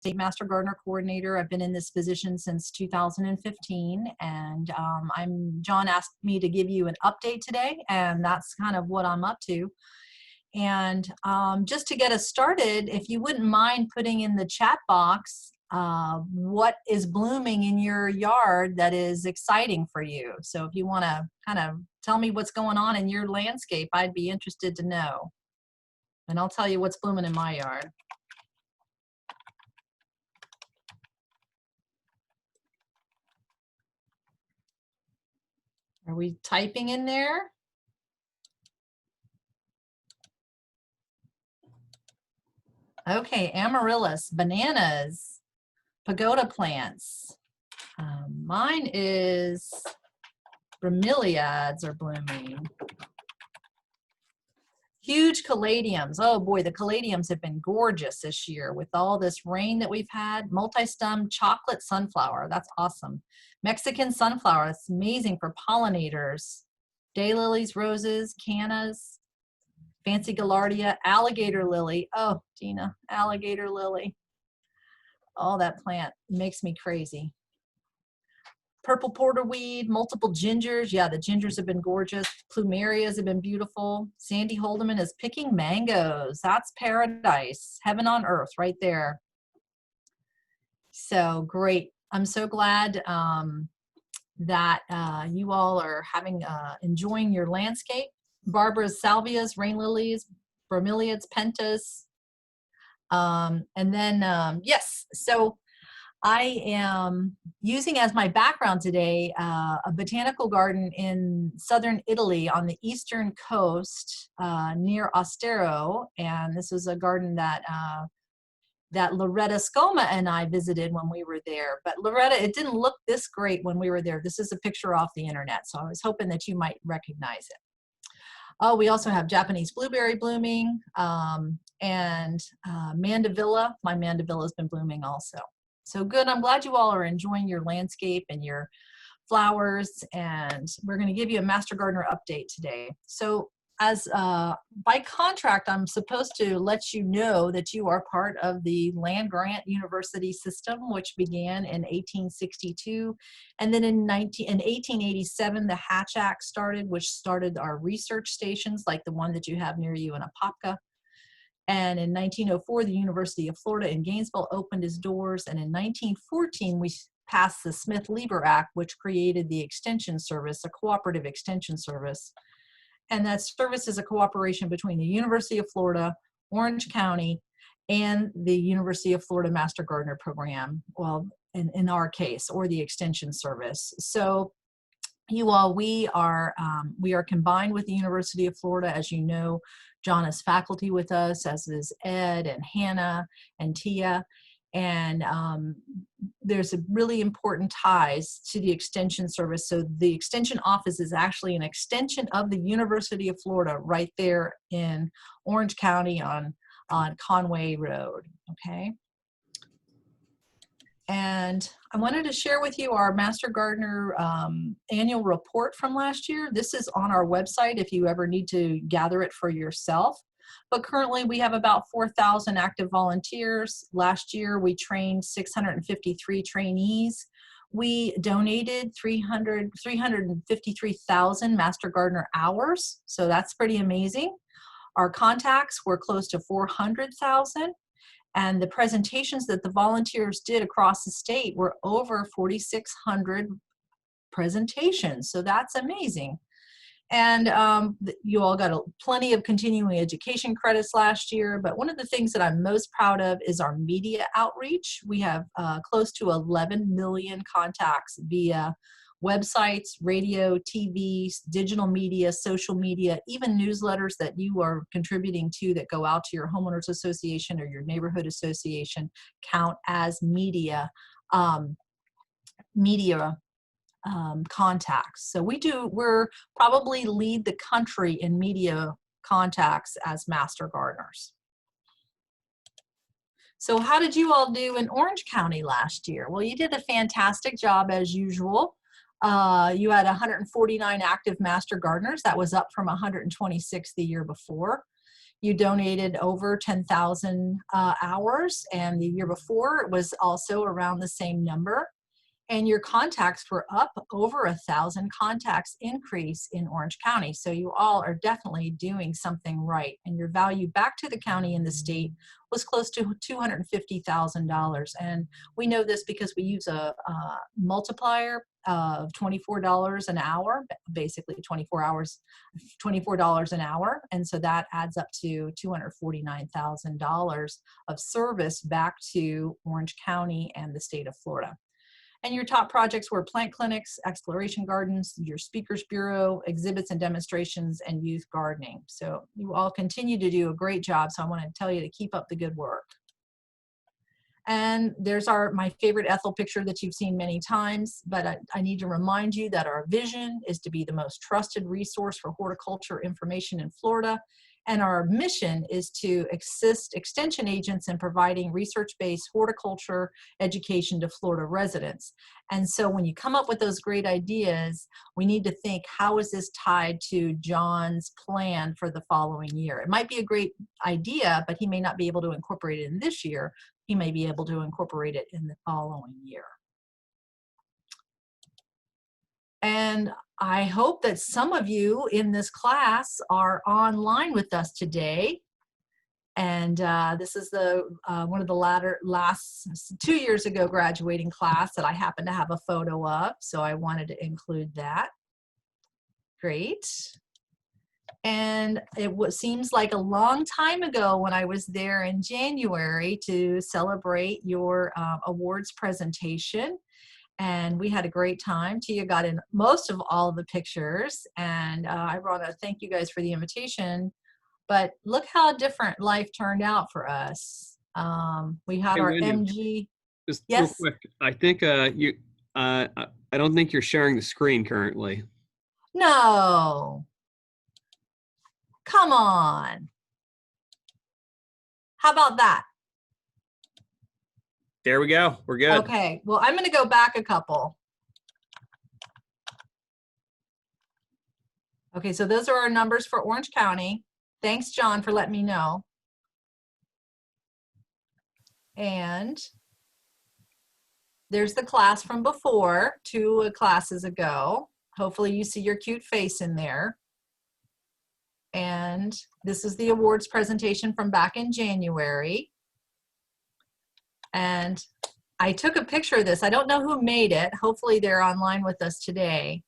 State Master Gardener Coordinator. I've been in this position since 2015, and John asked me to give you an update today, and that's kind of what I'm up to. And just to get us started, if you wouldn't mind putting in the chat box what is blooming in your yard that is exciting for you. So if you want to kind of tell me what's going on in your landscape, I'd be interested to know. And I'll tell you what's blooming in my yard. Are we typing in there? Okay, amaryllis, bananas, pagoda plants. Mine is bromeliads are blooming. Huge caladiums. Oh boy, the caladiums have been gorgeous this year with all this rain that we've had. Multi-stem chocolate sunflower. That's awesome. Mexican sunflower. That's amazing for pollinators. Daylilies, roses, cannas, fancy gaillardia, alligator lily. Oh, Gina, alligator lily. Oh, that plant makes me crazy. Purple porterweed, multiple gingers. Yeah, the gingers have been gorgeous. Plumerias have been beautiful. Sandy Holdeman is picking mangoes. That's paradise. Heaven on earth right there. So great. I'm so glad that you all are having enjoying your landscape. Barbara's salvias, rain lilies, bromeliads, pentas. And then, yes, so I am using as my background today a botanical garden in southern Italy on the eastern coast near Ostero, and this was a garden that that Loretta Scoma and I visited when we were there. But Loretta, it didn't look this great when we were there. This is a picture off the internet, so I was hoping that you might recognize it. Oh, we also have Japanese blueberry blooming and mandevilla. My mandevilla has been blooming also. So good. I'm glad you all are enjoying your landscape and your flowers, and we're going to give you a Master Gardener update today. So as by contract, I'm supposed to let you know that you are part of the land grant university system, which began in 1862. And then in 1887, the Hatch Act started, which started our research stations like the one that you have near you in Apopka. And in 1904, the University of Florida in Gainesville opened its doors. And in 1914, we passed the Smith-Lieber Act, which created the Extension Service, a cooperative extension service. And that service is a cooperation between the University of Florida, Orange County, and the University of Florida Master Gardener Program, well, in our case, or the Extension Service. So you all, we are combined with the University of Florida. As you know, John is faculty with us, as is Ed and Hannah and Tia. And there's a really important ties to the Extension Service. So the Extension Office is actually an extension of the University of Florida right there in Orange County on Conway Road, okay? And I wanted to share with you our Master Gardener annual report from last year. This is on our website if you ever need to gather it for yourself. But currently we have about 4,000 active volunteers. Last year we trained 653 trainees. We donated 353,000 Master Gardener hours, so that's pretty amazing. Our contacts were close to 400,000. And the presentations that the volunteers did across the state were over 4,600 presentations. So that's amazing. And you all got plenty of continuing education credits last year. But one of the things that I'm most proud of is our media outreach. We have close to 11 million contacts via websites, radio, TV, digital media, social media, even newsletters that you are contributing to that go out to your homeowners association or your neighborhood association count as media contacts. So we're probably lead the country in media contacts as Master Gardeners. So how did you all do in Orange County last year? Well, you did a fantastic job as usual. You had 149 active Master Gardeners. That was up from 126 the year before. You donated over 10,000 hours, and the year before it was also around the same number. And your contacts were up over 1,000 contacts increase in Orange County. So you all are definitely doing something right. And your value back to the county and the state was close to $250,000. And we know this because we use a multiplier of $24 an hour, basically 24 hours, $24 an hour. And so that adds up to $249,000 of service back to Orange County and the state of Florida. And your top projects were plant clinics, exploration gardens, your speakers bureau, exhibits and demonstrations, and youth gardening. So you all continue to do a great job. So I want to tell you to keep up the good work. And there's my favorite Ethel picture that you've seen many times, but I need to remind you that our vision is to be the most trusted resource for horticulture information in Florida. And our mission is to assist extension agents in providing research-based horticulture education to Florida residents. And so when you come up with those great ideas, we need to think, how is this tied to John's plan for the following year? It might be a great idea, but he may not be able to incorporate it in this year. He may be able to incorporate it in the following year. And I hope that some of you in this class are online with us today. And this is one of the last 2 years ago graduating class that I happen to have a photo of. So I wanted to include that. Great. And it seems like a long time ago when I was there in January to celebrate your awards presentation. And we had a great time. Tia got in most of all the pictures. And I want to thank you guys for the invitation. But look how different life turned out for us. We had our Wendy, MG. just Yes? real quick, I think I don't think you're sharing the screen currently. No. Come on. How about that? There we go. We're good. Okay. Well, I'm going to go back a couple. Okay, so those are our numbers for Orange County. Thanks, John, for letting me know. And there's the class from before, 2 classes ago. Hopefully you see your cute face in there. And this is the awards presentation from back in January. And I took a picture of this. I don't know who made it. Hopefully they're online with us today.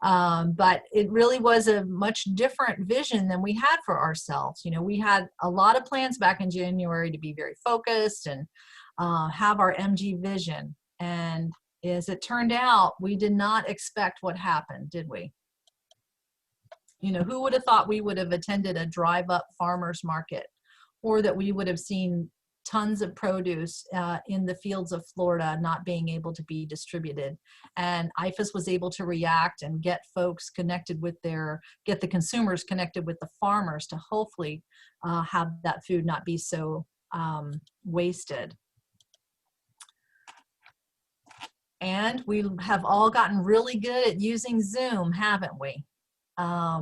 But it really was a much different vision than we had for ourselves. You know, we had a lot of plans back in January to be very focused and have our MG vision. And as it turned out, we did not expect what happened, did we? You know, who would have thought we would have attended a drive-up farmer's market, or that we would have seen tons of produce in the fields of Florida not being able to be distributed. And IFAS was able to react and get folks connected with get the consumers connected with the farmers to hopefully have that food not be so wasted. And we have all gotten really good at using Zoom, haven't we?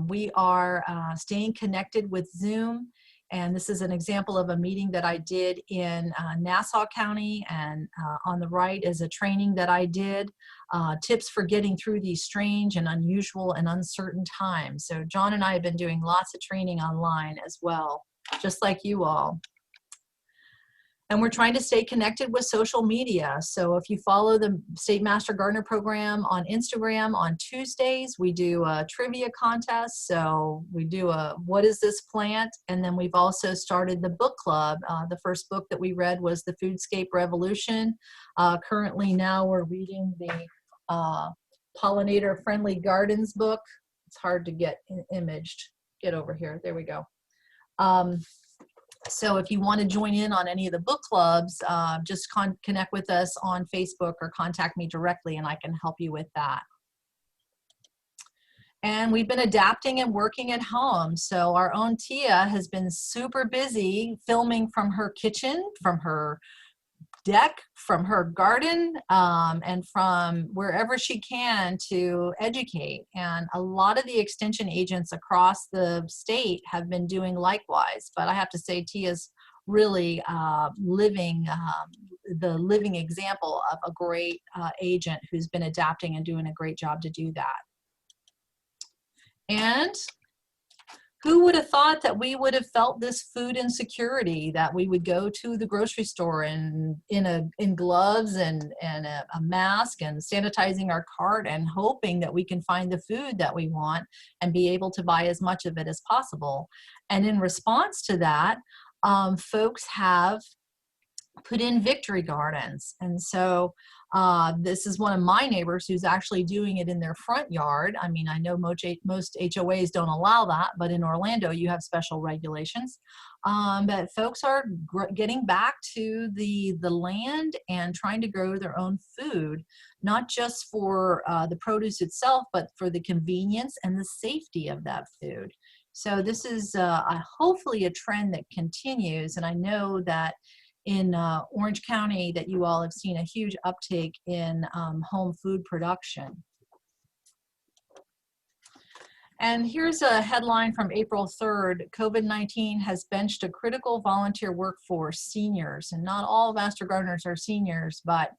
We are staying connected with Zoom. And this is an example of a meeting that I did in Nassau County. And on the right is a training that I did, tips for getting through these strange and unusual and uncertain times. So John and I have been doing lots of training online as well, just like you all. And we're trying to stay connected with social media. So if you follow the State Master Gardener Program on Instagram, on Tuesdays, we do a trivia contest. So we do a, what is this plant? And then we've also started the book club. The first book that we read was The Foodscape Revolution. Currently now we're reading the Pollinator Friendly Gardens book. It's hard to get imaged. Get over here, there we go. So if you want to join in on any of the book clubs, just connect with us on Facebook or contact me directly and I can help you with that. And we've been adapting and working at home. So our own Tia has been super busy filming from her kitchen, from her deck, from her garden, and from wherever she can to educate. And a lot of the extension agents across the state have been doing likewise. But I have to say, Tia's really the living example of a great agent who's been adapting and doing a great job to do that. And who would have thought that we would have felt this food insecurity, that we would go to the grocery store in gloves and a mask and sanitizing our cart and hoping that we can find the food that we want and be able to buy as much of it as possible. And in response to that, folks have put in victory gardens. And so this is one of my neighbors who's actually doing it in their front yard. I mean, I know most HOAs don't allow that, but in Orlando you have special regulations. But folks are getting back to the land and trying to grow their own food, not just for the produce itself, but for the convenience and the safety of that food. So this is hopefully a trend that continues. And I know that in Orange County that you all have seen a huge uptake in home food production. And here's a headline from April 3rd. COVID-19 has benched a critical volunteer workforce, seniors. And not all Master Gardeners are seniors, but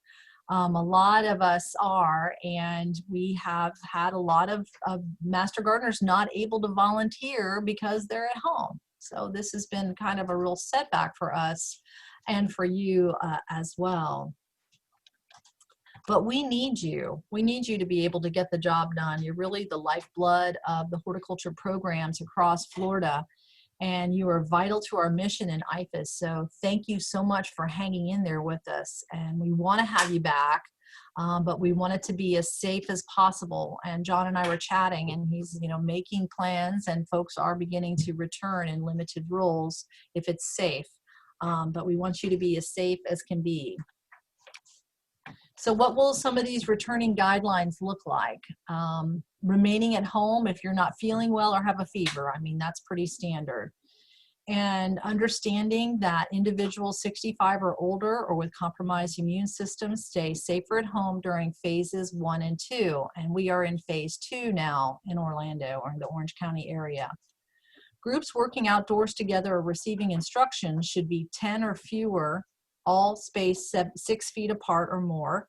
a lot of us are. And we have had a lot of Master Gardeners not able to volunteer because they're at home. So this has been kind of a real setback for us and for you as well. But we need you. We need you to be able to get the job done. You're really the lifeblood of the horticulture programs across Florida, and you are vital to our mission in IFAS. So thank you so much for hanging in there with us. And we want to have you back, but we want it to be as safe as possible. And John and I were chatting, and he's making plans, and folks are beginning to return in limited roles if it's safe. But we want you to be as safe as can be. So what will some of these returning guidelines look like? Remaining at home if you're not feeling well or have a fever. I mean, that's pretty standard. And understanding that individuals 65 or older or with compromised immune systems stay safer at home during phases 1 and 2. And we are in phase 2 now in Orlando or in the Orange County area. Groups working outdoors together or receiving instructions should be 10 or fewer, all spaced 6 feet apart or more.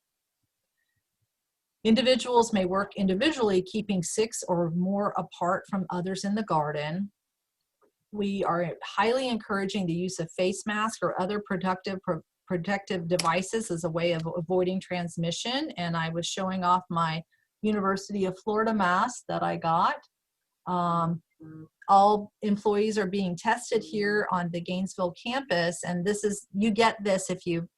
Individuals may work individually, keeping 6 or more apart from others in the garden. We are highly encouraging the use of face masks or other protective devices as a way of avoiding transmission. And I was showing off my University of Florida mask that I got. All employees are being tested here on the Gainesville campus, and you get this if you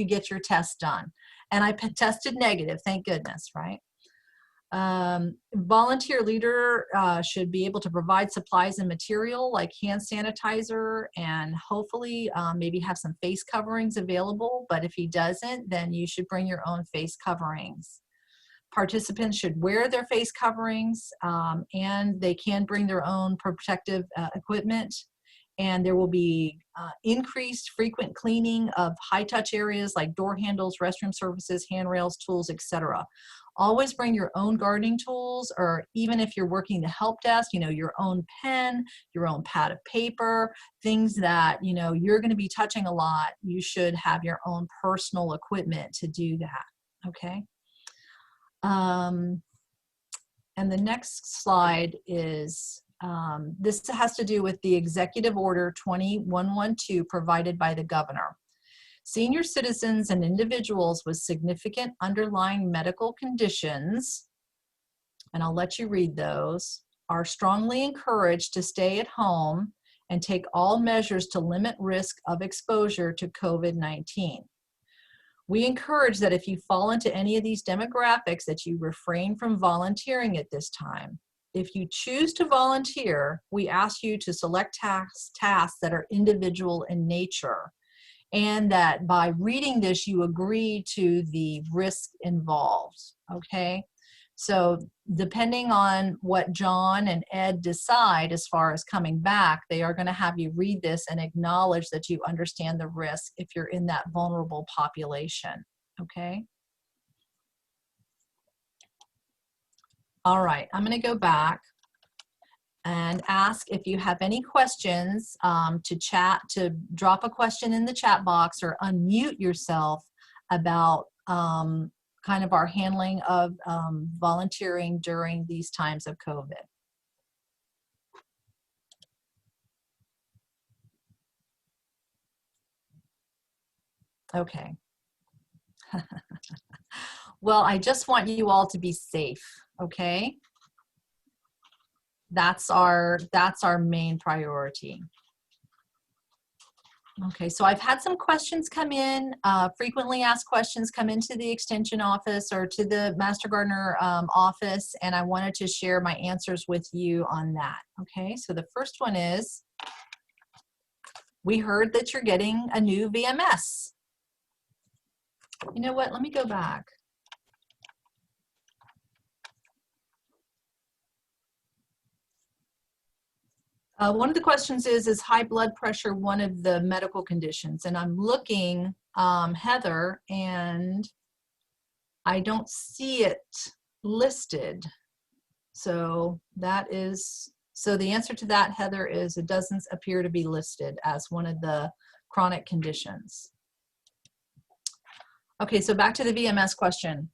get your test done. And I tested negative, thank goodness, right? Volunteer leader should be able to provide supplies and material like hand sanitizer, and hopefully maybe have some face coverings available. But if he doesn't, then you should bring your own face coverings. Participants should wear their face coverings, and they can bring their own protective equipment. And there will be increased frequent cleaning of high-touch areas like door handles, restroom surfaces, handrails, tools, etc. Always bring your own gardening tools, or even if you're working the help desk, your own pen, your own pad of paper, things that you're going to be touching a lot. You should have your own personal equipment to do that. Okay. And the next slide is, this has to do with the Executive Order 2112 provided by the governor. Senior citizens and individuals with significant underlying medical conditions, and I'll let you read those, are strongly encouraged to stay at home and take all measures to limit risk of exposure to COVID-19. We encourage that if you fall into any of these demographics, that you refrain from volunteering at this time. If you choose to volunteer, we ask you to select tasks that are individual in nature, and that by reading this, you agree to the risk involved, okay? So depending on what John and Ed decide as far as coming back, they are going to have you read this and acknowledge that you understand the risk if you're in that vulnerable population. Okay. All right, I'm going to go back and ask if you have any questions to drop a question in the chat box or unmute yourself about kind of our handling of volunteering during these times of COVID. Okay. Well, I just want you all to be safe, okay? That's our main priority. Okay, so I've had some questions come in, frequently asked questions come into the Extension office or to the Master Gardener office, and I wanted to share my answers with you on that. Okay, so the first one is, we heard that you're getting a new VMS. You know what, let me go back. One of the questions is high blood pressure one of the medical conditions? And I'm looking, Heather, and I don't see it listed. So that is, so the answer to that, Heather, is it doesn't appear to be listed as one of the chronic conditions. Okay, so back to the VMS question.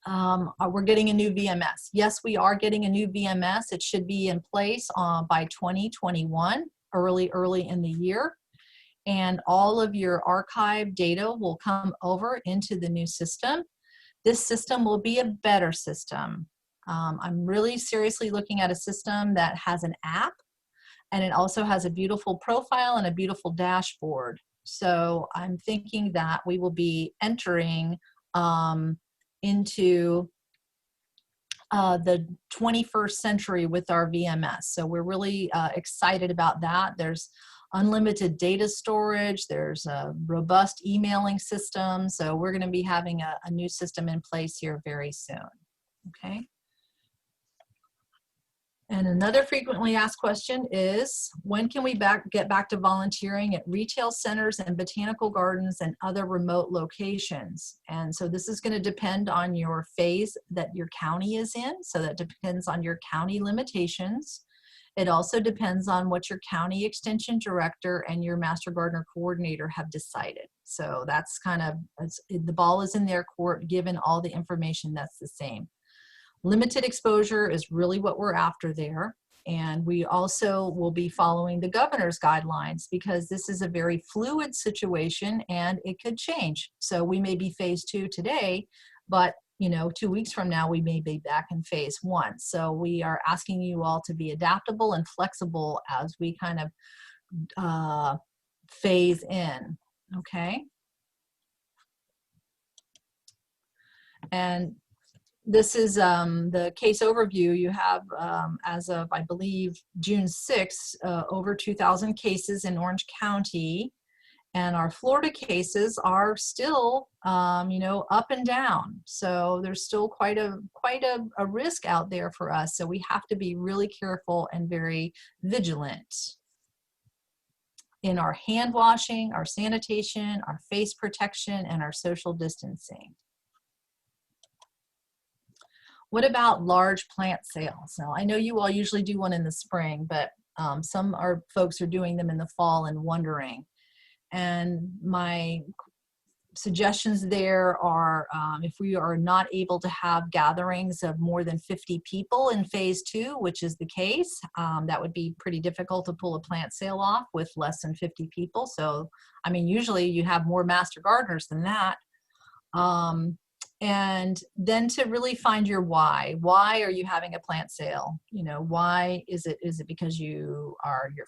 We're getting a new VMS. Yes, we are getting a new VMS. It should be in place by 2021, early in the year. And all of your archive data will come over into the new system. This system will be a better system. I'm really seriously looking at a system that has an app, and it also has a beautiful profile and a beautiful dashboard. So I'm thinking that we will be entering into the 21st century with our VMS. So we're really excited about that. There's unlimited data storage. There's a robust emailing system. So we're going to be having a new system in place here very soon. Okay. And another frequently asked question is, when can we get back to volunteering at retail centers and botanical gardens and other remote locations? And so this is going to depend on your phase that your county is in. So that depends on your county limitations. It also depends on what your county extension director and your master gardener coordinator have decided. So that's kind of, the ball is in their court given all the information that's the same. Limited exposure is really what we're after there. And we also will be following the governor's guidelines because this is a very fluid situation and it could change. So we may be phase 2 today, but 2 weeks from now, we may be back in phase 1. So we are asking you all to be adaptable and flexible as we kind of phase in, okay? And this is the case overview. You have, as of, I believe, June 6th, over 2,000 cases in Orange County. And our Florida cases are still, up and down. So there's still quite a risk out there for us. So we have to be really careful and very vigilant in our hand washing, our sanitation, our face protection, and our social distancing. What about large plant sales? Now, I know you all usually do one in the spring, but some folks are doing them in the fall and wondering. And my suggestions there are, if we are not able to have gatherings of more than 50 people in phase 2, which is the case, that would be pretty difficult to pull a plant sale off with less than 50 people. So, I mean, usually you have more master gardeners than that. And then to really find your why. Why are you having a plant sale? Why is it because your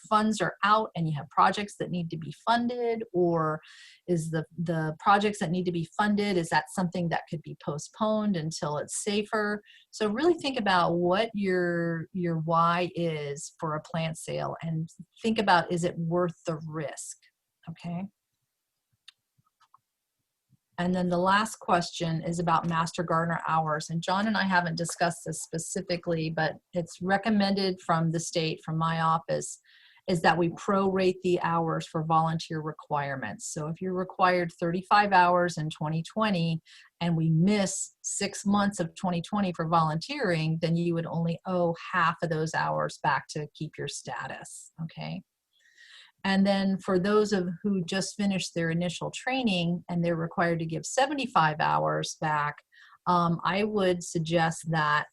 funds are out and you have projects that need to be funded, or is the projects that need to be funded, is that something that could be postponed until it's safer? So really think about what your why is for a plant sale and think about, is it worth the risk? Okay. And then the last question is about Master Gardener hours. And John and I haven't discussed this specifically, but it's recommended from the state, from my office, is that we prorate the hours for volunteer requirements. So if you're required 35 hours in 2020 and we miss 6 months of 2020 for volunteering, then you would only owe half of those hours back to keep your status, okay? And then for those of who just finished their initial training and they're required to give 75 hours back, I would suggest that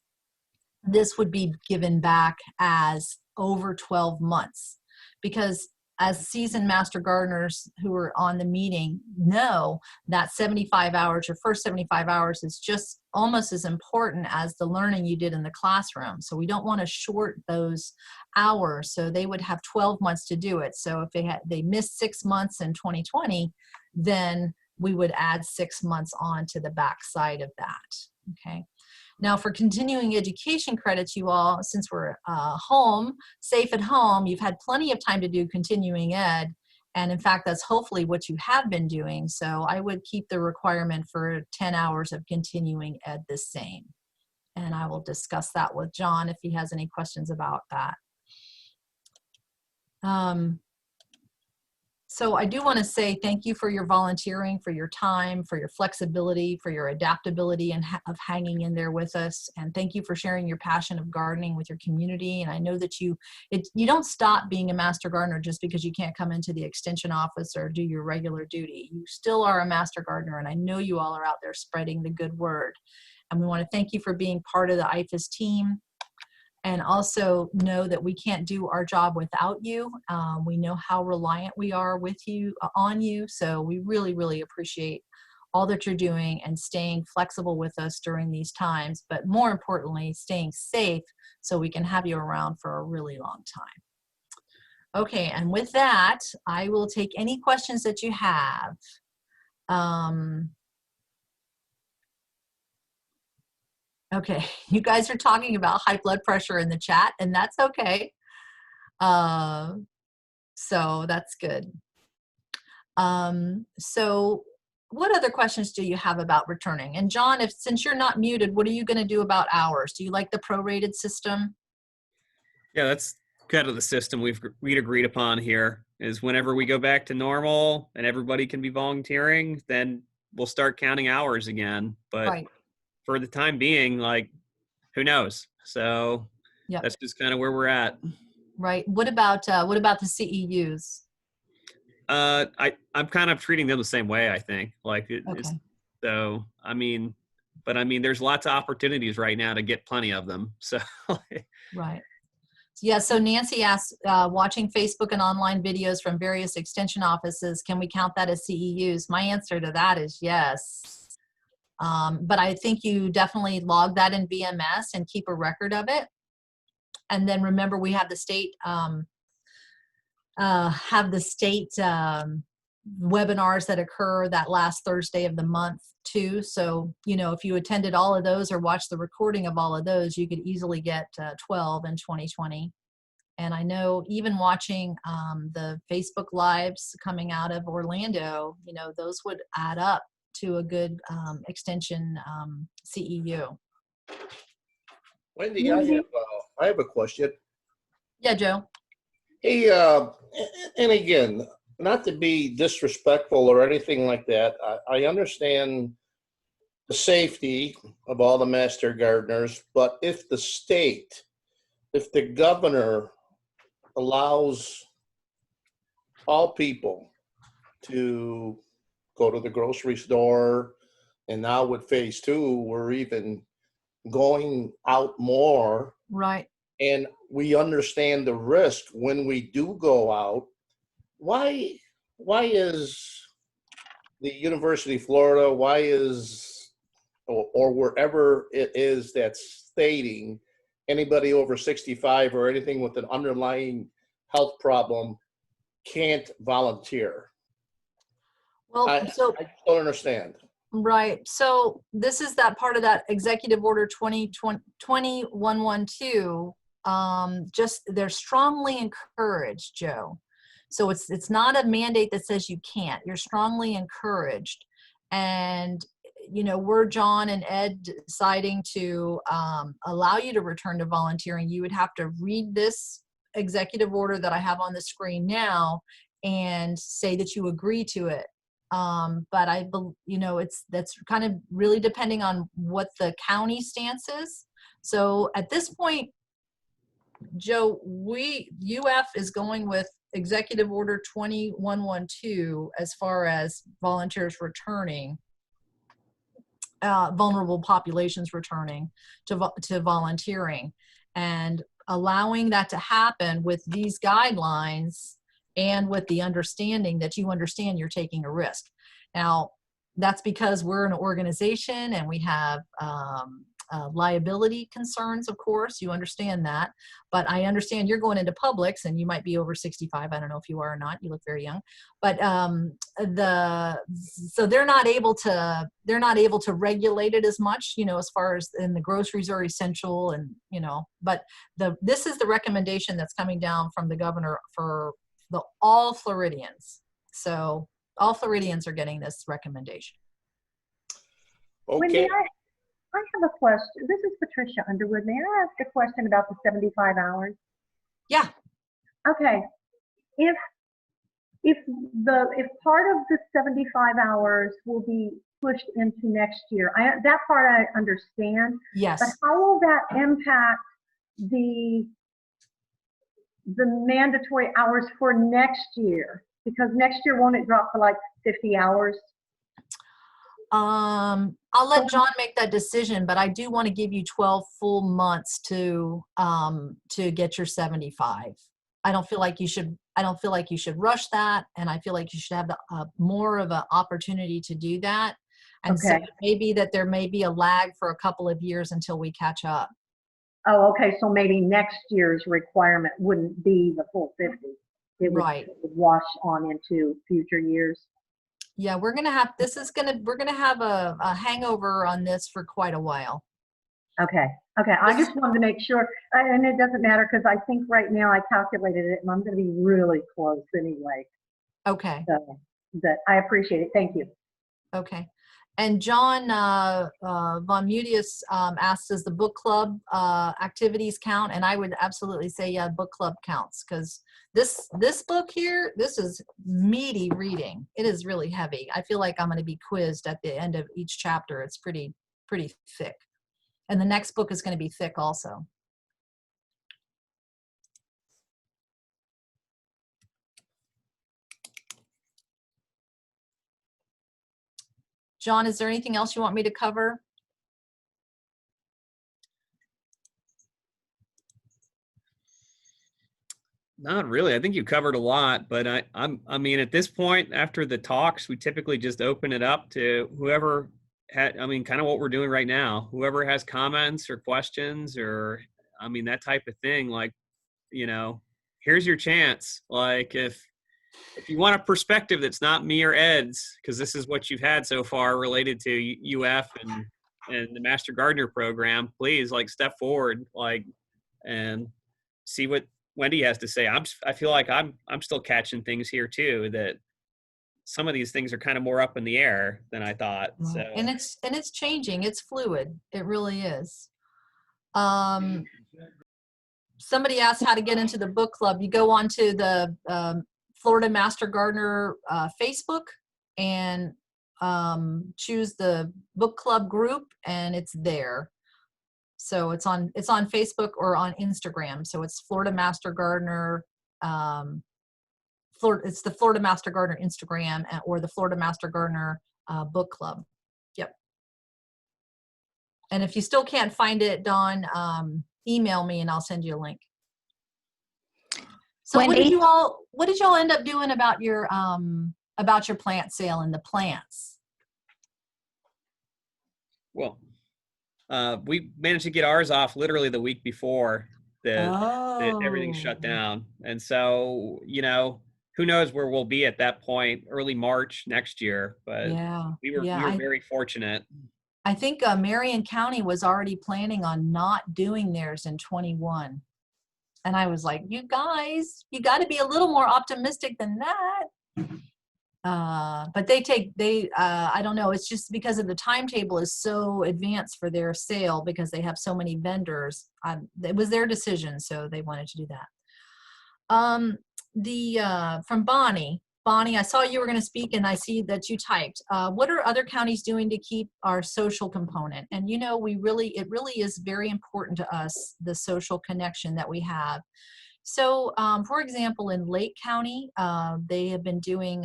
this would be given back as over 12 months, because as seasoned master gardeners who are on the meeting know that 75 hours, your first 75 hours is just almost as important as the learning you did in the classroom. So we don't want to short those hours. So they would have 12 months to do it. So if they missed 6 months in 2020, then we would add 6 months on to the back side of that, okay? Now for continuing education credits, you all, since we're home, safe at home, you've had plenty of time to do continuing ed. And in fact, that's hopefully what you have been doing. So I would keep the requirement for 10 hours of continuing ed the same. And I will discuss that with John if he has any questions about that. So I do want to say thank you for your volunteering, for your time, for your flexibility, for your adaptability and of hanging in there with us. And thank you for sharing your passion of gardening with your community. And I know that you don't stop being a master gardener just because you can't come into the extension office or do your regular duty. You still are a master gardener, and I know you all are out there spreading the good word. And we want to thank you for being part of the IFAS team. And also know that we can't do our job without you. We know how reliant we are with you, on you. So we really, really appreciate all that you're doing and staying flexible with us during these times, but more importantly, staying safe so we can have you around for a really long time. Okay, and with that, I will take any questions that you have. Okay, you guys are talking about high blood pressure in the chat, and that's okay. So that's good. So what other questions do you have about returning? And John, since you're not muted, what are you going to do about hours? Do you like the prorated system? Yeah, that's kind of the system we'd agreed upon here, is whenever we go back to normal and everybody can be volunteering, then we'll start counting hours again. But Right. For the time being, like, who knows? So Yep. That's just kind of where we're at. Right. What about the CEUs? I'm kind of treating them the same way, I think. Like Okay. so, I mean, there's lots of opportunities right now to get plenty of them. So Right. Yeah, so Nancy asked, watching Facebook and online videos from various extension offices, can we count that as CEUs? My answer to that is yes. But I think you definitely log that in VMS and keep a record of it. And then remember, we have the state webinars that occur that last Thursday of the month too. So, you know, if you attended all of those or watched the recording of all of those, you could easily get 12 in 2020. And I know even watching the Facebook lives coming out of Orlando, you know, those would add up to a good extension CEU. Wendy, I have a question. Yeah, Joe. Hey, and again, not to be disrespectful or anything like that, I understand the safety of all the master gardeners, but if the governor allows all people to go to the grocery store, and now with phase 2, we're even going out more. Right. And we understand the risk when we do go out. Why is the University of Florida, or wherever it is that's stating anybody over 65 or anything with an underlying health problem can't volunteer? Well, I just don't understand. Right. So this is that part of that Executive Order 20112. Just they're strongly encouraged, Joe. So it's not a mandate that says you can't. You're strongly encouraged. and were John and Ed deciding to allow you to return to volunteering, you would have to read this executive order that I have on the screen now and say that you agree to it. But that's kind of really depending on what the county stance is. So at this point, Joe, UF is going with Executive Order 2112 as far as volunteers returning, vulnerable populations returning to volunteering, and allowing that to happen with these guidelines and with the understanding that you understand you're taking a risk. Now, that's because we're an organization and we have liability concerns, of course, you understand that, but I understand you're going into Publix and you might be over 65. I don't know if you are or not, you look very young, but so they're not able to regulate it as much, as far as in the groceries are essential, and but this is the recommendation that's coming down from the governor for all Floridians. So all Floridians are getting this recommendation. Okay. Wendy, I have a question. This is Patricia Underwood. May I ask a question about the 75 hours? Yeah. Okay. If part of the 75 hours will be pushed into next year, that part I understand. Yes. But how will that impact the mandatory hours for next year? Because next year, won't it drop to like 50 hours? I'll let John make that decision, but I do want to give you 12 full months to get your 75. I don't feel like you should rush that, and I feel like you should have more of an opportunity to do that. And so maybe that there may be a lag for a couple of years until we catch up. Oh, okay. So maybe next year's requirement wouldn't be the full 50. It would wash on into future years. Yeah, we're gonna have a hangover on this for quite a while. Okay. I just wanted to make sure, and it doesn't matter because I think right now I calculated it and I'm going to be really close anyway. Okay. So I appreciate it. Thank you. Okay. And John Von Mutius asked, does the book club activities count? And I would absolutely say, yeah, book club counts, because this book here, this is meaty reading. It is really heavy. I feel like I'm going to be quizzed at the end of each chapter. It's pretty thick. And the next book is going to be thick also. John, is there anything else you want me to cover? Not really. I think you covered a lot, but I mean, at this point, after the talks, we typically just open it up to whoever had, kind of what we're doing right now, whoever has comments or questions or, that type of thing. Like, here's your chance. Like, if you want a perspective that's not me or Ed's, because this is what you've had so far related to UF and the Master Gardener program, please step forward, and see what Wendy has to say. I feel like I'm still catching things here too, that some of these things are kind of more up in the air than I thought. Right. So and it's changing. It's fluid. It really is. Somebody asked how to get into the book club. You go onto the Florida Master Gardener Facebook and choose the book club group, and it's there. So it's on Facebook or on Instagram. So it's Florida Master Gardener. It's the Florida Master Gardener Instagram or the Florida Master Gardener book club. Yep. And if you still can't find it, Dawn, email me and I'll send you a link. So Wendy? what did y'all end up doing about your plant sale and the plants? well, we managed to get ours off literally the week before that everything shut down, and so who knows where we'll be at that point, early March next year. But Yeah. we were very fortunate. I think Marion County was already planning on not doing theirs in 21. And I was like, you guys, you got to be a little more optimistic than that. but I don't know, it's just because of the timetable is so advanced for their sale because they have so many vendors. It was their decision, so they wanted to do that. From Bonnie, I saw you were going to speak and I see that you typed. What are other counties doing to keep our social component? And you know, it really is very important to us, the social connection that we have. So, for example, in Lake County, they have been doing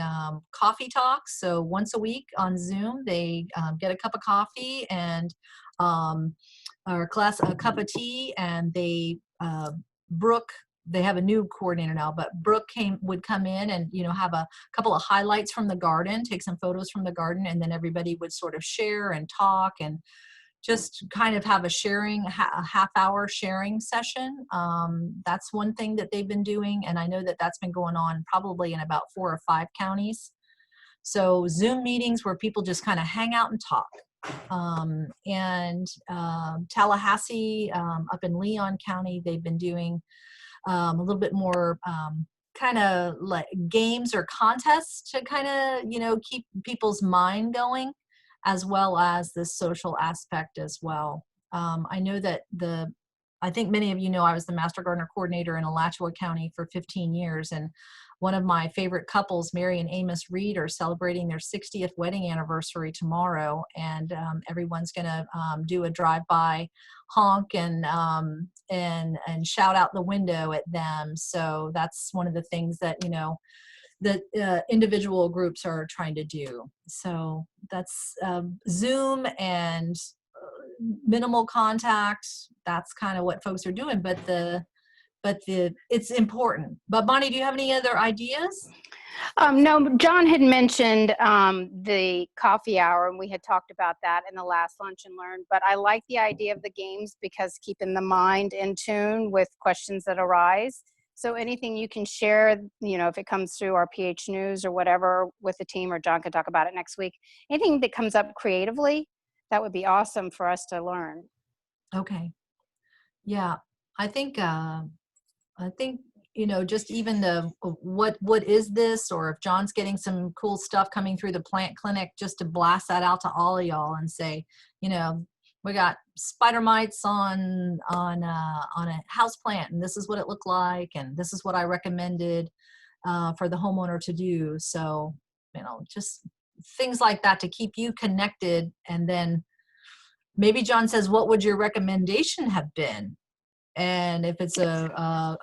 coffee talks. So once a week on Zoom, they get a cup of coffee and or a cup of tea, and Brooke, they have a new coordinator now, but Brooke would come in and, you know, have a couple of highlights from the garden, take some photos from the garden, and then everybody would sort of share and talk and just kind of have a half-hour sharing session. That's one thing that they've been doing, and I know that that's been going on probably in about 4 or 5 counties. So Zoom meetings where people just kind of hang out and talk. Tallahassee, up in Leon County, they've been doing a little bit more kind of like games or contests to kind of, you know, keep people's mind going, as well as the social aspect as well. I know that I think many of you know I was the Master Gardener Coordinator in Alachua County for 15 years, and one of my favorite couples, Mary and Amos Reed, are celebrating their 60th wedding anniversary tomorrow, and everyone's going to do a drive-by honk and shout out the window at them. So that's one of the things that, you know, that individual groups are trying to do. So that's Zoom and minimal contact. That's kind of what folks are doing, but it's important. But Bonnie, do you have any other ideas? No, John had mentioned the coffee hour, and we had talked about that in the last Lunch and Learn, but I like the idea of the games because keeping the mind in tune with questions that arise. So anything you can share, you know, if it comes through our PH News or whatever with the team, or John can talk about it next week, anything that comes up creatively, that would be awesome for us to learn. Okay. Yeah, I think, you know, just even the what is this, or if John's getting some cool stuff coming through the plant clinic, just to blast that out to all of y'all and say, you know, we got spider mites on a house plant, and this is what it looked like, and this is what I recommended for the homeowner to do. So, you know, just things like that to keep you connected. And then maybe John says, what would your recommendation have been? And if it's a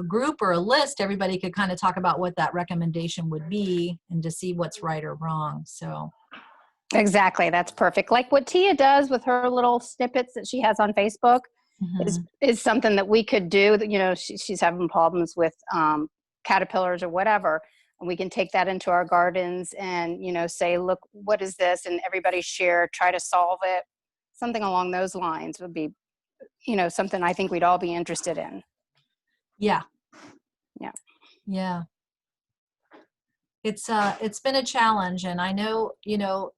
group or a list, everybody could kind of talk about what that recommendation would be and to see what's right or wrong. So exactly, that's perfect. Like what Tia does with her little snippets that she has on Facebook is something that we could do. You know, she's having problems with caterpillars or whatever, and we can take that into our gardens and, you know, say, look, what is this? And everybody share, try to solve it. Something along those lines would be, you know, something I think we'd all be interested in. Yeah. Yeah. Yeah. It's been a challenge, and I know, you know,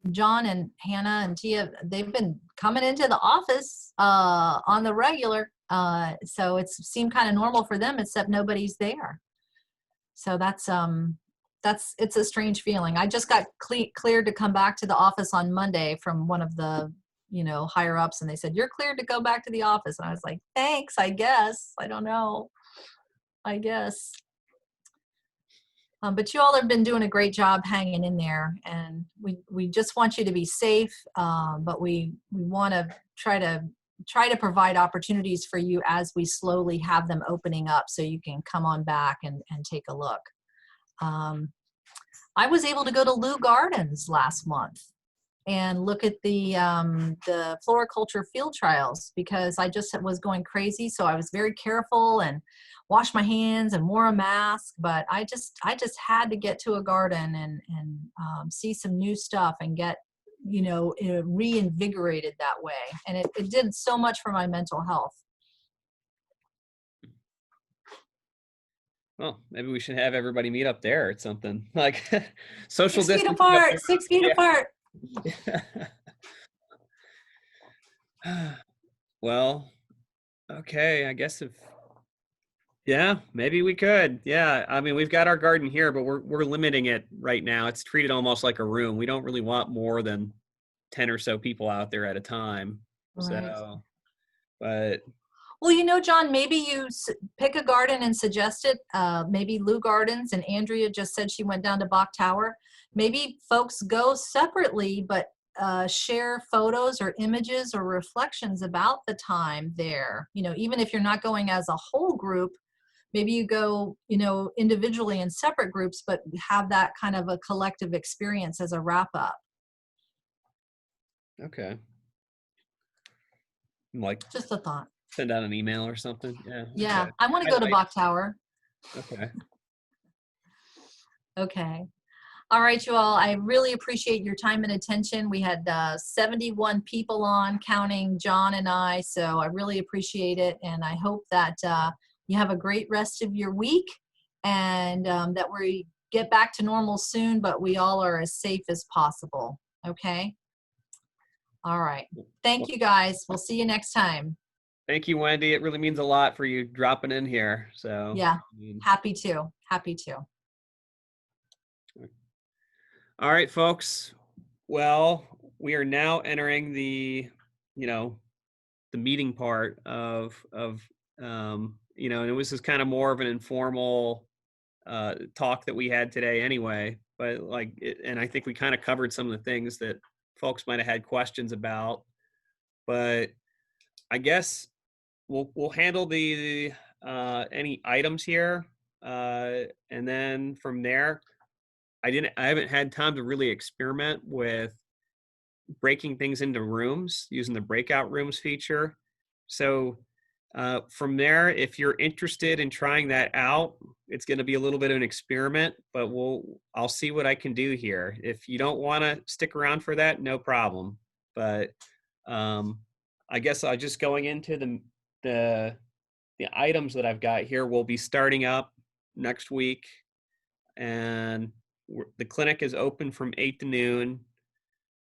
John and Hannah and Tia, they've been coming into the office on the regular, so it's seemed kind of normal for them, except nobody's there. So it's a strange feeling. I just got cleared to come back to the office on Monday from one of the, you know, higher ups, and they said, you're cleared to go back to the office. And I was like, thanks, I guess. I don't know. I guess. But you all have been doing a great job hanging in there, and we just want you to be safe. But we want to try to provide opportunities for you as we slowly have them opening up, so you can come on back and take a look. I was able to go to Lou Gardens last month and look at the floriculture field trials, because I just was going crazy. So I was very careful and washed my hands and wore a mask, but I just had to get to a garden and see some new stuff and get, you know, reinvigorated that way. And it did so much for my mental health. Well, maybe we should have everybody meet up there at something like social 6 feet distance. apart, 6 feet apart. Well, okay, I guess Yeah, maybe we could. Yeah, I mean, we've got our garden here, but we're limiting it right now. It's treated almost like a room. We don't really want more than 10 or so people out there at a time. Right. So, but Well, you know, John, maybe you pick a garden and suggest it. Maybe Lou Gardens, and Andrea just said she went down to Bach Tower. Maybe folks go separately, but share photos or images or reflections about the time there. You know, even if you're not going as a whole group, maybe you go, you know, individually in separate groups, but have that kind of a collective experience as a wrap up. okay. Like Just a thought. send out an email or something. Yeah. Yeah, Okay. I want to go to Highlight. Bach Tower. Okay. Okay. All right, you all, I really appreciate your time and attention. We had 71 people on, counting John and I, so I really appreciate it. And I hope that you have a great rest of your week, and that we get back to normal soon, but we all are as safe as possible. Okay? All right. Thank you, guys. We'll see you next time. Thank you, Wendy. It really means a lot for you dropping in here. So Yeah, I mean, happy to. Happy to. all right, folks. Well, we are now entering the, you know, the meeting part of you know, and it was just kind of more of an informal talk that we had today anyway. But like, and I think we kind of covered some of the things that folks might have had questions about. But I guess we'll handle the any items here, and then from there, I haven't had time to really experiment with breaking things into rooms using the breakout rooms feature. So from there, if you're interested in trying that out, it's going to be a little bit of an experiment, but I'll see what I can do here. If you don't want to stick around for that, no problem. But I guess I just going into the the items that I've got here will be starting up next week, and the clinic is open from 8 to noon.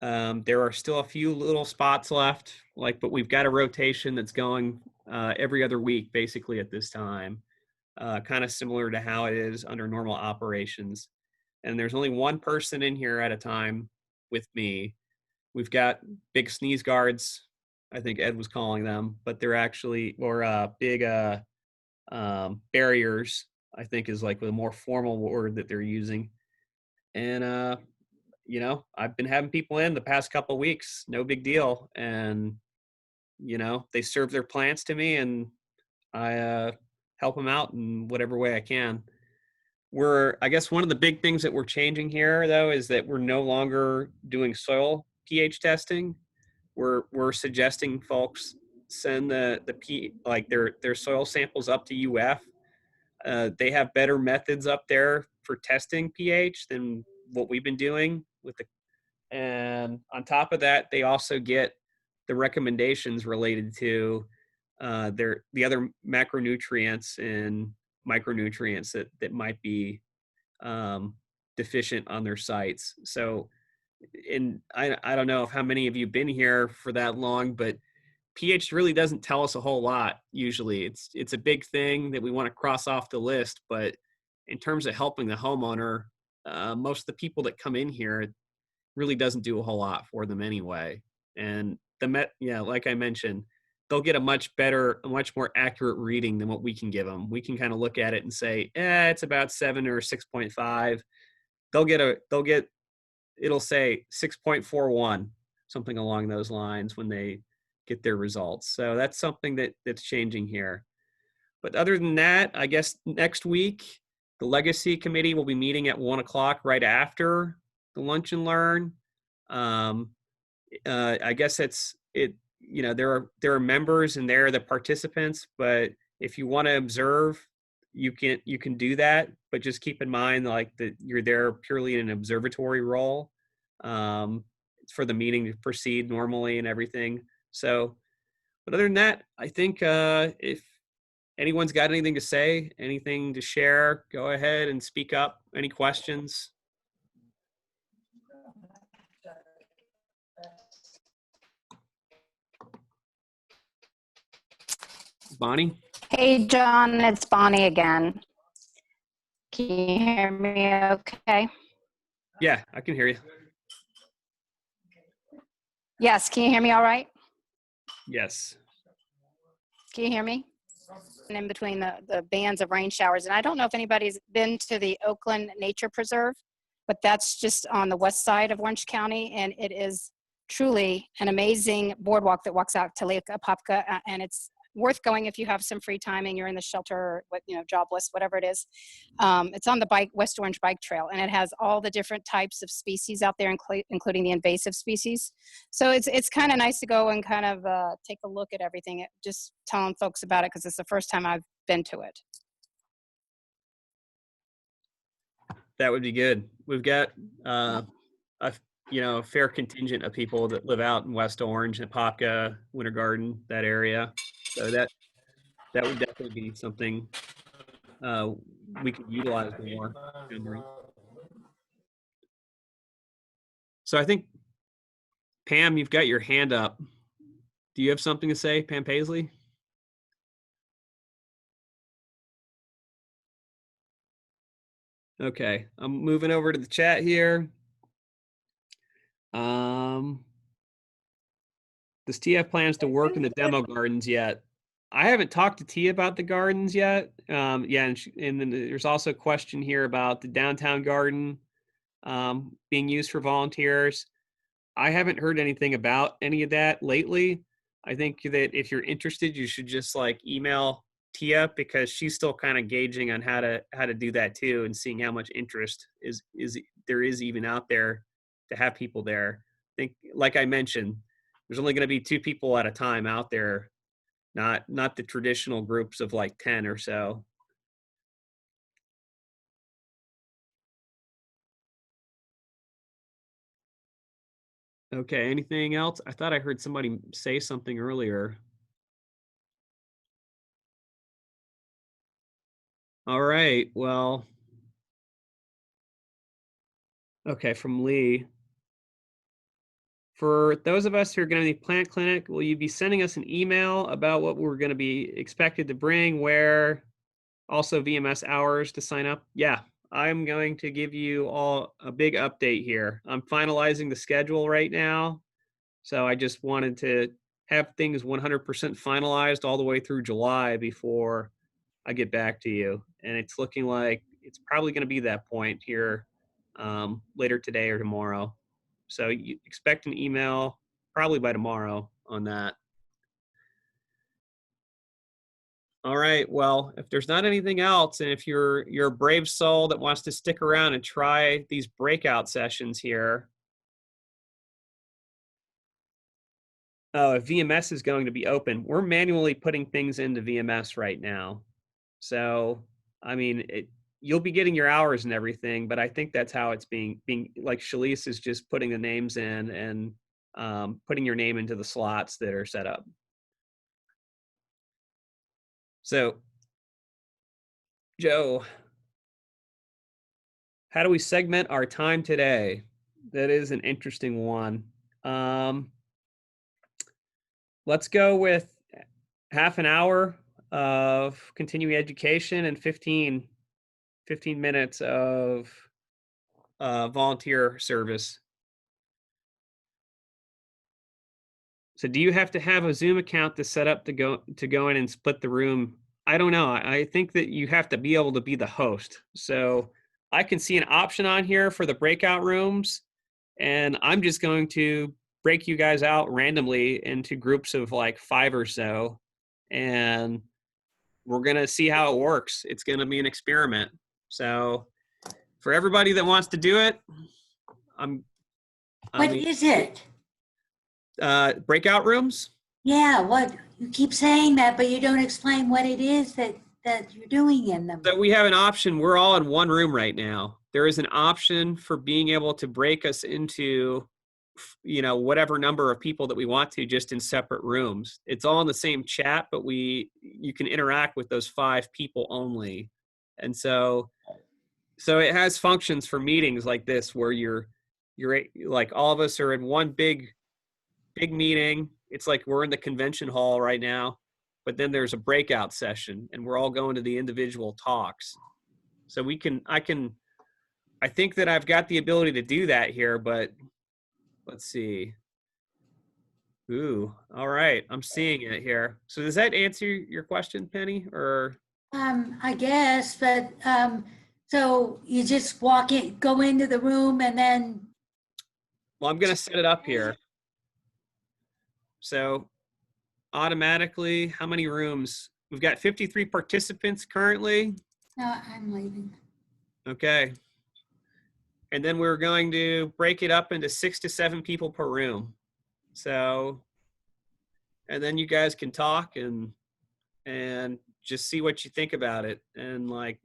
There are still a few little spots left, but we've got a rotation that's going every other week, basically at this time, kind of similar to how it is under normal operations. And there's only one person in here at a time with me. We've got big sneeze guards, I think Ed was calling them, but they're actually, or big barriers, I think is like the more formal word that they're using. And you know, I've been having people in the past couple of weeks, no big deal. And, you know, they serve their plants to me, and I help them out in whatever way I can. I guess one of the big things that we're changing here though, is that we're no longer doing soil pH testing. We're suggesting folks send the P, like their soil samples up to UF. They have better methods up there for testing pH than what we've been doing with the. And on top of that, they also get the recommendations related to the other macronutrients and micronutrients that might be deficient on their sites. So, and I don't know if how many of you have been here for that long, but pH really doesn't tell us a whole lot. Usually, it's a big thing that we want to cross off the list, but in terms of helping the homeowner, most of the people that come in here really doesn't do a whole lot for them anyway. And like I mentioned, they'll get a much more accurate reading than what we can give them. We can kind of look at it and say, it's about 7 or 6.5. It'll say 6.41, something along those lines when they get their results. So that's something that's changing here. But other than that, I guess next week, the Legacy Committee will be meeting at 1:00 right after the lunch and learn. I guess you know, there are members and they're the participants, but if you want to observe, you can do that, but just keep in mind that you're there purely in an observatory role for the meeting to proceed normally and everything. So, but other than that, I think if anyone's got anything to say, anything to share, go ahead and speak up. Any questions? Bonnie? Hey, John, it's Bonnie again. Can you hear me okay? Yeah, I can hear you. Yes, can you hear me all right? Yes. Can you hear me? And in between the bands of rain showers. And I don't know if anybody's been to the Oakland Nature Preserve, but that's just on the west side of Orange County. And it is truly an amazing boardwalk that walks out to Lake Apopka. And it's worth going if you have some free time and you're in the shelter or, jobless, whatever it is. It's on the West Orange Bike Trail, and it has all the different types of species out there, including the invasive species. So it's kind of nice to go and kind of take a look at everything. Just telling folks about it because it's the first time I've been to it. That would be good. We've got a fair contingent of people that live out in West Orange and Apopka, Winter Garden, that area. So that would definitely be something we could utilize more. So I think, Pam, you've got your hand up. Do you have something to say, Pam Paisley? Okay, I'm moving over to the chat here. Does Tia have plans to work in the demo gardens yet? I haven't talked to Tia about the gardens yet. And then there's also a question here about the downtown garden being used for volunteers. I haven't heard anything about any of that lately. I think that if you're interested, you should just email Tia, because she's still kind of gauging on how to do that too, and seeing how much interest is there is even out there to have people there. I think, like I mentioned, there's only going to be 2 people at a time out there, not the traditional groups of 10 or so. Okay, anything else? I thought I heard somebody say something earlier. All right, well, okay, from Lee. For those of us who are going to the plant clinic, will you be sending us an email about what we're going to be expected to bring, where, also VMS hours to sign up? Yeah, I'm going to give you all a big update here. I'm finalizing the schedule right now. So I just wanted to have things 100% finalized all the way through July before I get back to you. And it's looking like it's probably going to be that point here later today or tomorrow. So you expect an email probably by tomorrow on that. All right. Well, if there's not anything else, and if you're a brave soul that wants to stick around and try these breakout sessions here. Oh, if VMS is going to be open, we're manually putting things into VMS right now. So, I mean, you'll be getting your hours and everything, but I think that's how it's being like Shalise is just putting the names in and putting your name into the slots that are set up. So, Joe, how do we segment our time today? That is an interesting one. Let's go with half an hour of continuing education and 15 minutes of volunteer service. So do you have to have a Zoom account to set up to go in and split the room? I don't know. I think that you have to be able to be the host. So I can see an option on here for the breakout rooms, and I'm just going to break you guys out randomly into groups of 5 or so, and we're going to see how it works. It's going to be an experiment. So for everybody that wants to do it, What is it? Breakout rooms? Yeah, what you keep saying that, but you don't explain what it is that you're doing in them. So we have an option. We're all in one room right now. There is an option for being able to break us into, whatever number of people that we want to, just in separate rooms. It's all in the same chat, but you can interact with those 5 people only. And so it has functions for meetings like this, where you're like all of us are in one big meeting. It's like we're in the convention hall right now, but then there's a breakout session and we're all going to the individual talks. So I think that I've got the ability to do that here, but let's see. Ooh, all right. I'm seeing it here. So does that answer your question, Penny, or? I guess, but, so you just go into the room and then, Well, I'm going to set it up here. So automatically, how many rooms? We've got 53 participants currently. no, I'm leaving. Okay. And then we're going to break it up into 6 to 7 people per room. So, and then you guys can talk and just see what you think about it, and like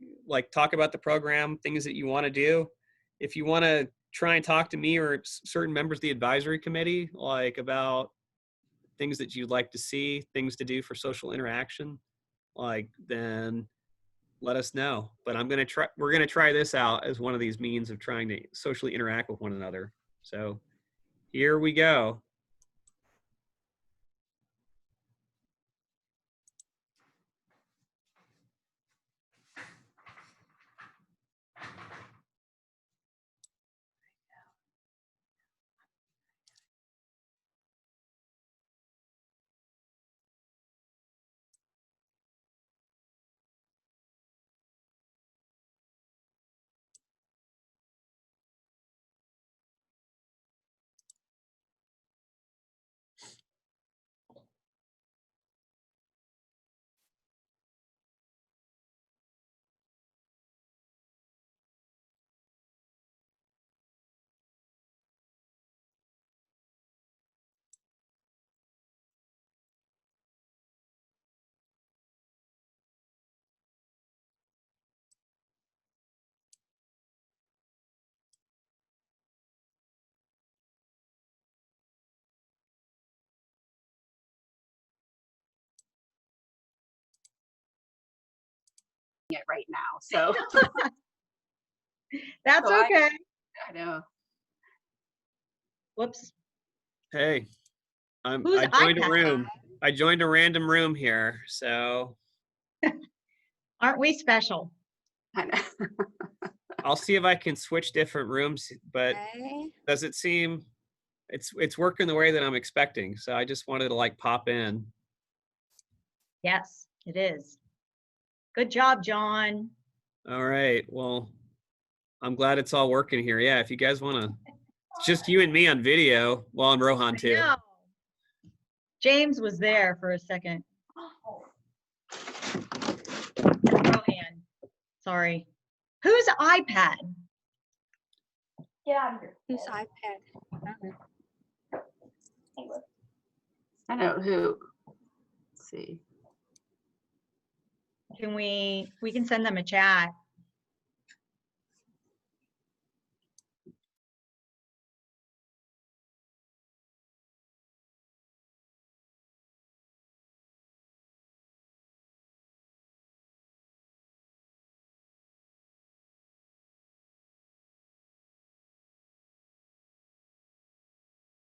talk about the program, things that you want to do. If you want to try and talk to me or certain members of the advisory committee, like about things that you'd like to see, things to do for social interaction, like, then let us know. But we're going to try this out as one of these means of trying to socially interact with one another. So here we go. It right now. So That's So okay. I know. Whoops. Hey, Whose I joined a iPad? room. I joined a random room here. So Aren't we special? I know. I'll see if I can switch different rooms, but Okay. does it seem it's working the way that I'm expecting? So I just wanted to like pop in. Yes, it is. Good job, John. All right. Well, I'm glad it's all working here. Yeah, if you guys want to, it's just you and me on video. Well, and Rohan too. Yeah. James was there for a second. Rohan. Sorry. Whose iPad? Whose iPad? I know who. Let's see. We can send them a chat.